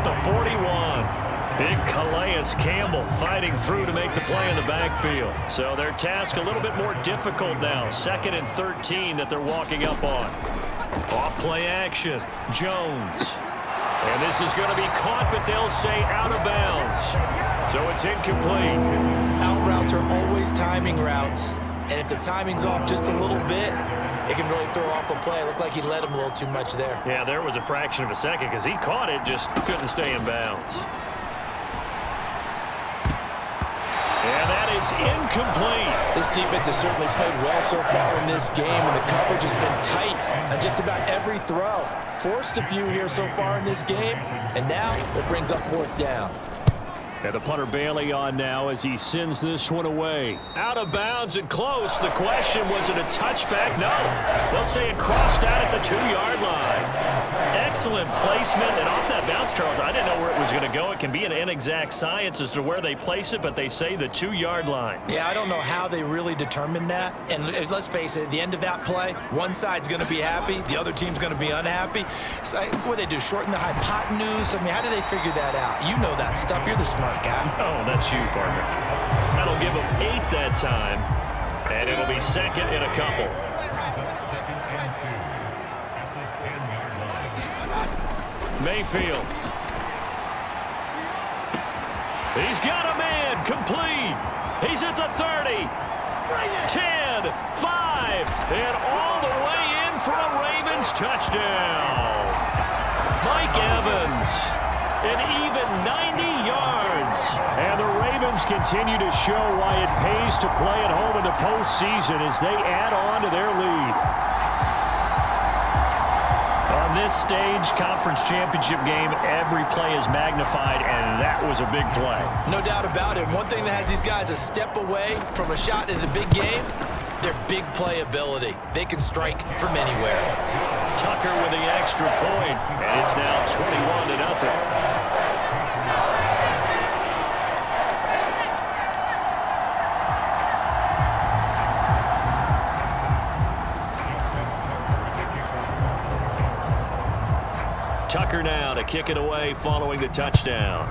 at the 41. Big Calais Campbell fighting through to make the play in the backfield. So their task a little bit more difficult now. 2nd and 13 that they're walking up on. Off play action. Jones. And this is going to be caught, but they'll say out of bounds. So it's incomplete. Out routes are always timing routes. And if the timing's off just a little bit, it can really throw off a play. It looked like he led him a little too much there. Yeah, there was a fraction of a second because he caught it, just couldn't stay in bounds. And that is incomplete. This defense has certainly played well so far in this game, and the coverage has been tight on just about every throw. Forced a few here so far in this game, and now it brings up 4th down. And the punter Bailey on now as he sends this one away. Out of bounds and close. The question, was it a touchback? No. They'll say it crossed out at the 2-yard line. Excellent placement. And off that bounce, Charles, I didn't know where it was going to go. It can be an inexact science as to where they place it, but they say the 2-yard line. Yeah, I don't know how they really determined that. And let's face it, at the end of that play, one side's going to be happy, the other team's going to be unhappy. So, what do they do, shorten the hypotenuse? I mean, how do they figure that out? You know that stuff. You're the smart guy. Oh, that's you, partner. That'll give them 8 that time, and it'll be 2nd and a couple. Mayfield. He's got a man, complete. He's at the 30, 10, 5, and all the way in for a Ravens touchdown. Mike Evans. An even 90 yards. And the Ravens continue to show why it pays to play at home in the postseason as they add on to their lead. On this stage, conference championship game, every play is magnified, and that was a big play. No doubt about it. One thing that has these guys a step away from a shot in the big game, their big play ability. They can strike from anywhere. Tucker with the extra point, and it's now 21-0. Tucker now to kick it away following the touchdown.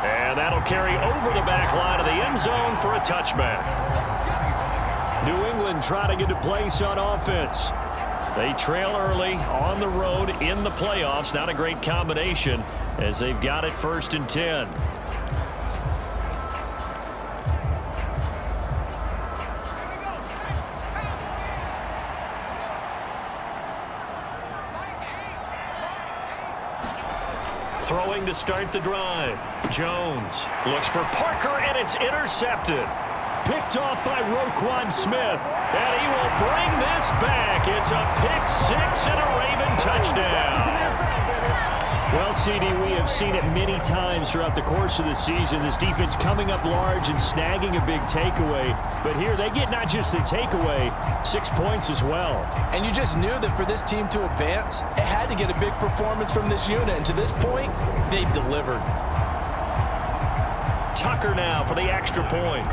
And that'll carry over the back line of the end zone for a touchback. New England trying to get a place on offense. They trail early on the road in the playoffs. Not a great combination as they've got it 1st and 10. Throwing to start the drive. Jones looks for Parker, and it's intercepted. Picked off by Roquan Smith. And he will bring this back. It's a pick-6 and a Raven touchdown. Well, CD, we have seen it many times throughout the course of the season. This defense coming up large and snagging a big takeaway. But here they get not just the takeaway, 6 points as well. And you just knew that for this team to advance, it had to get a big performance from this unit. And to this point, they've delivered. Tucker now for the extra point.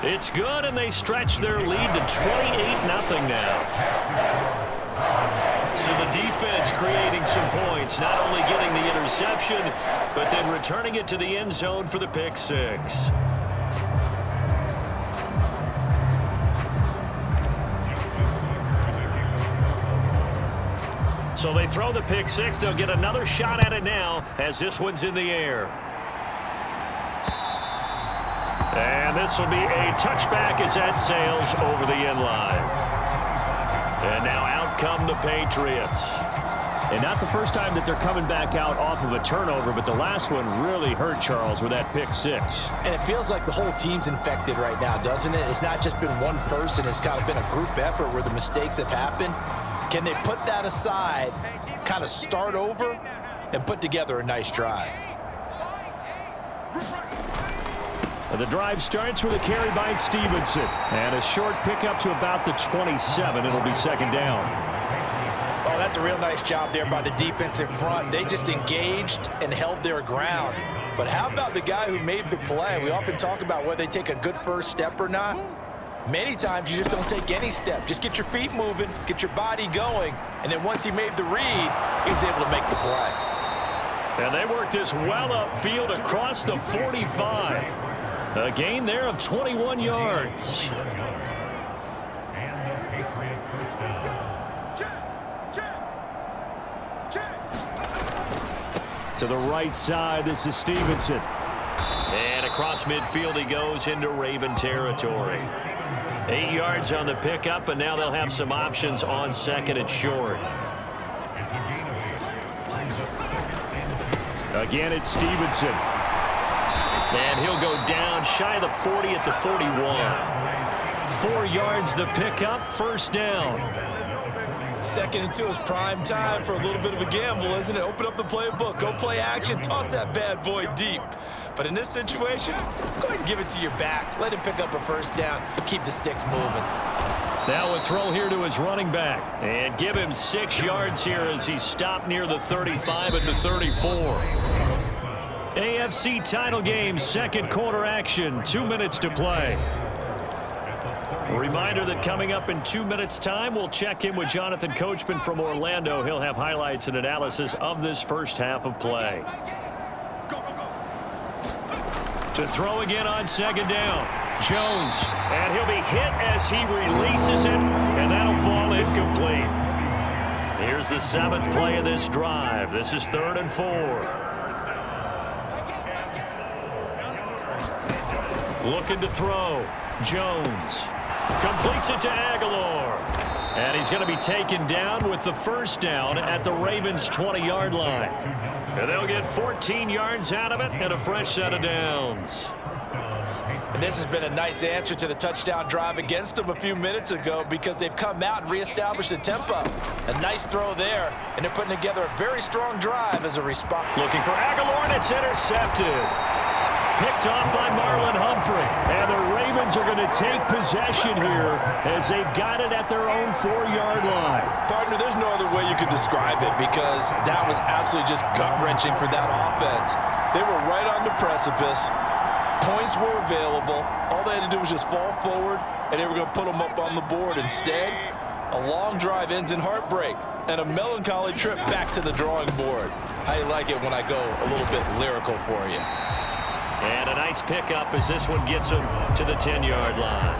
It's good, and they stretch their lead to 28-0 now. So the defense creating some points, not only getting the interception, but then returning it to the end zone for the pick-6. So they throw the pick-6. They'll get another shot at it now as this one's in the air. And this will be a touchback as that sails over the end line. And now out come the Patriots. And not the first time that they're coming back out off of a turnover, but the last one really hurt, Charles, with that pick-6. And it feels like the whole team's infected right now, doesn't it? It's not just been one person. It's kind of been a group effort where the mistakes have happened. Can they put that aside, kind of start over, and put together a nice drive? The drive starts with a carry by Stevenson. And a short pickup to about the 27. It'll be 2nd down. Oh, that's a real nice job there by the defense in front. They just engaged and held their ground. But how about the guy who made the play? We often talk about whether they take a good first step or not. Many times you just don't take any step. Just get your feet moving, get your body going, and then once he made the read, he was able to make the play. And they work this well upfield across the 45. A gain there of 21 yards. To the right side, this is Stevenson. And across midfield he goes into Raven territory. 8 yards on the pickup, and now they'll have some options on second and short. Again, it's Stevenson. And he'll go down shy of the 40 at the 41. 4 yards the pickup, first down. 2nd and 2 is prime time for a little bit of a gamble, isn't it? Open up the playbook, go play action, toss that bad boy deep. But in this situation, go ahead and give it to your back. Let him pick up a first down, keep the sticks moving. Now a throw here to his running back. And give him 6 yards here as he stopped near the 35 at the 34. AFC title game, second quarter action, 2 minutes to play. A reminder that coming up in 2 minutes' time, we'll check in with Jonathan Coachman from Orlando. He'll have highlights and analysis of this first half of play. To throw again on second down. Jones. And he'll be hit as he releases it, and that'll fall incomplete. Here's the 7th play of this drive. This is 3rd and 4. Looking to throw. Jones. Completes it to Aguilar. And he's going to be taken down with the first down at the Ravens' 20-yard line. And they'll get 14 yards out of it and a fresh set of downs. And this has been a nice answer to the touchdown drive against them a few minutes ago because they've come out and reestablished the tempo. A nice throw there, and they're putting together a very strong drive as a response. Looking for Aguilar, and it's intercepted. Picked off by Marlon Humphrey. And the Ravens are going to take possession here as they've got it at their own 4-yard line. Partner, there's no other way you could describe it because that was absolutely just gut-wrenching for that offense. They were right on the precipice. Points were available. All they had to do was just fall forward, and they were going to put them up on the board. Instead, a long drive ends in heartbreak and a melancholy trip back to the drawing board. I like it when I go a little bit lyrical for you. And a nice pickup as this one gets him to the 10-yard line.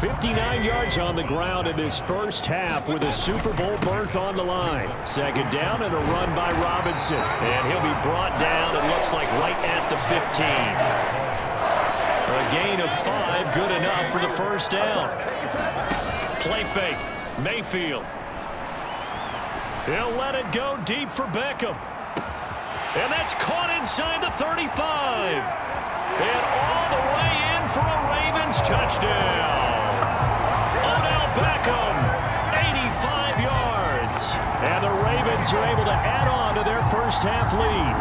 59 yards on the ground in this first half with a Super Bowl berth on the line. Second down and a run by Robinson. And he'll be brought down, it looks like right at the 15. A gain of 5, good enough for the first down. Play fake, Mayfield. He'll let it go deep for Beckham. And that's caught inside the 35. And all the way in for a Ravens touchdown. Odell Beckham, 85 yards. And the Ravens are able to add on to their first half lead.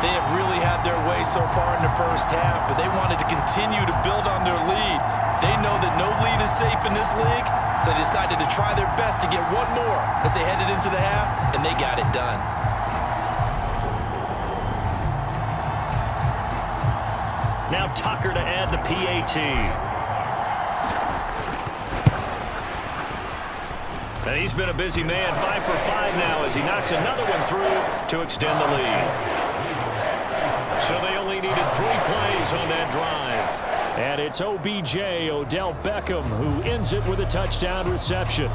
They have really had their way so far in the first half, but they wanted to continue to build on their lead. They know that no lead is safe in this league, so they decided to try their best to get one more as they headed into the half, and they got it done. Now Tucker to add the PAT. And he's been a busy man, 5 for 5 now as he knocks another one through to extend the lead. So they only needed 3 plays on that drive. And it's OBJ, Odell Beckham, who ends it with a touchdown reception.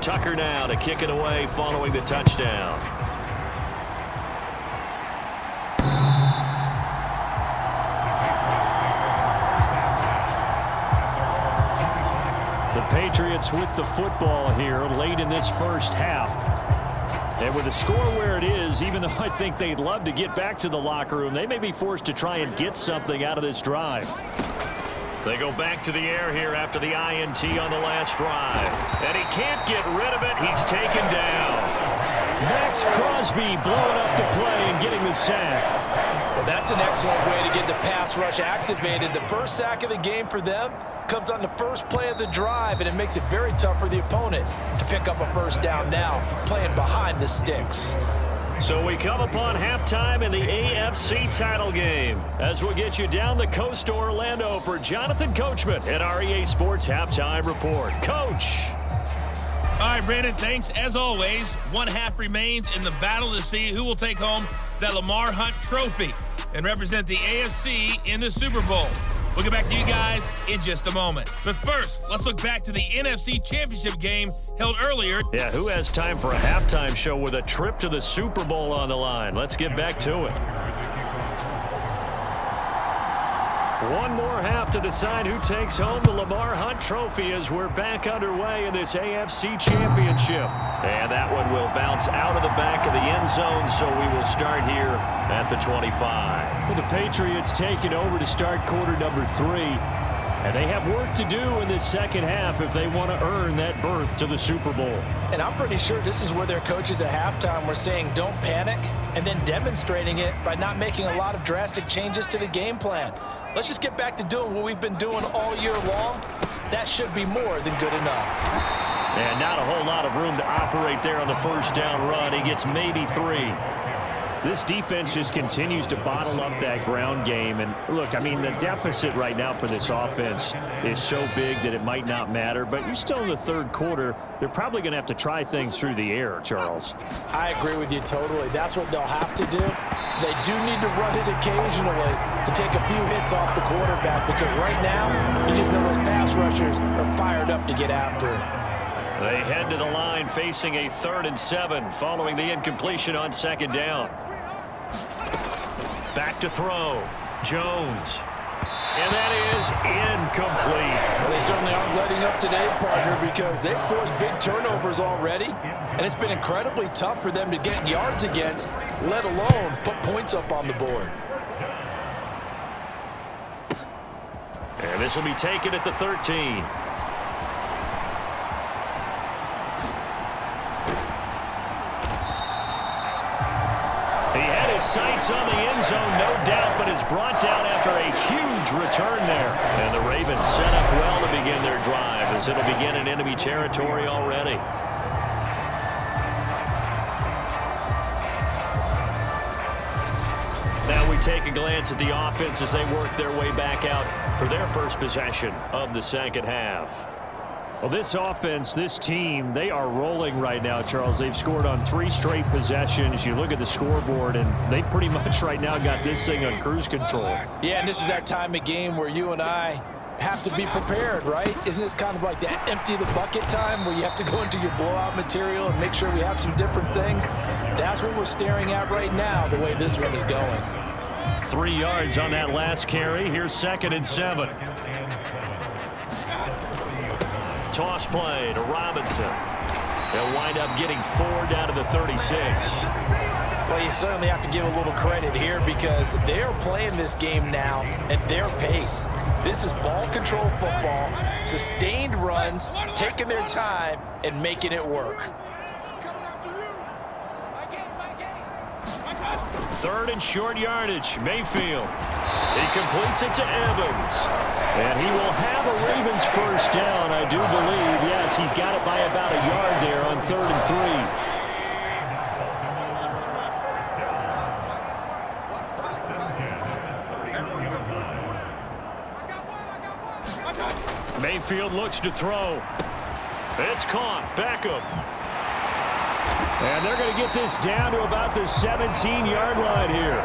Tucker now to kick it away following the touchdown. The Patriots with the football here late in this first half. And with the score where it is, even though I think they'd love to get back to the locker room, they may be forced to try and get something out of this drive. They go back to the air here after the INT on the last drive. And he can't get rid of it. He's taken down. Max Crosby blowing up the play and getting the sack. Well, that's an excellent way to get the pass rush activated. The first sack of the game for them comes on the first play of the drive, and it makes it very tough for the opponent to pick up a first down now, playing behind the sticks. So we come upon halftime in the AFC title game as we'll get you down the coast to Orlando for Jonathan Coachman at our EA Sports Halftime Report. Coach. All right, Brandon, thanks. As always, one half remains in the battle to see who will take home that Lamar Hunt trophy and represent the AFC in the Super Bowl. We'll get back to you guys in just a moment. But first, let's look back to the NFC Championship game held earlier. Yeah, who has time for a halftime show with a trip to the Super Bowl on the line? Let's get back to it. One more half to decide who takes home the Lamar Hunt trophy as we're back underway in this AFC Championship. And that one will bounce out of the back of the end zone, so we will start here at the 25. Well, the Patriots taking over to start quarter number 3. And they have work to do in this second half if they want to earn that berth to the Super Bowl. And I'm pretty sure this is where their coaches at halftime were saying don't panic, and then demonstrating it by not making a lot of drastic changes to the game plan. Let's just get back to doing what we've been doing all year long. That should be more than good enough. And not a whole lot of room to operate there on the first down run. He gets maybe 3. This defense just continues to bottle up that ground game. And look, I mean, the deficit right now for this offense is so big that it might not matter. But you're still in the third quarter. They're probably going to have to try things through the air, Charles. I agree with you totally. That's what they'll have to do. They do need to run it occasionally to take a few hits off the quarterback, because right now, you just know those pass rushers are fired up to get after it. They head to the line facing a 3rd and 7 following the incompletion on second down. Back to throw. Jones. And that is incomplete. Well, they certainly aren't letting up today, partner, because they've forced big turnovers already, and it's been incredibly tough for them to get yards against, let alone put points up on the board. And this will be taken at the 13. He had his sights on the end zone, no doubt, but is brought down after a huge return there. And the Ravens set up well to begin their drive as it'll begin in enemy territory already. Now we take a glance at the offense as they work their way back out for their first possession of the second half. Well, this offense, this team, they are rolling right now, Charles. They've scored on 3 straight possessions. You look at the scoreboard, and they pretty much right now got this thing on cruise control. Yeah, and this is that time of game where you and I have to be prepared, right? Isn't this kind of like that empty the bucket time where you have to go into your blowout material and make sure we have some different things? That's what we're staring at right now, the way this one is going. 3 yards on that last carry. Here's 2nd and 7. Toss play to Robinson. They'll wind up getting 4 down to the 36. Well, you certainly have to give a little credit here, because they are playing this game now at their pace. This is ball control football, sustained runs, taking their time and making it work. 3rd and short yardage. Mayfield. He completes it to Evans. And he will have a Ravens first down, I do believe. Yes, he's got it by about a yard there on 3rd and 3. Mayfield looks to throw. It's caught. Beckham. And they're going to get this down to about the 17-yard line here.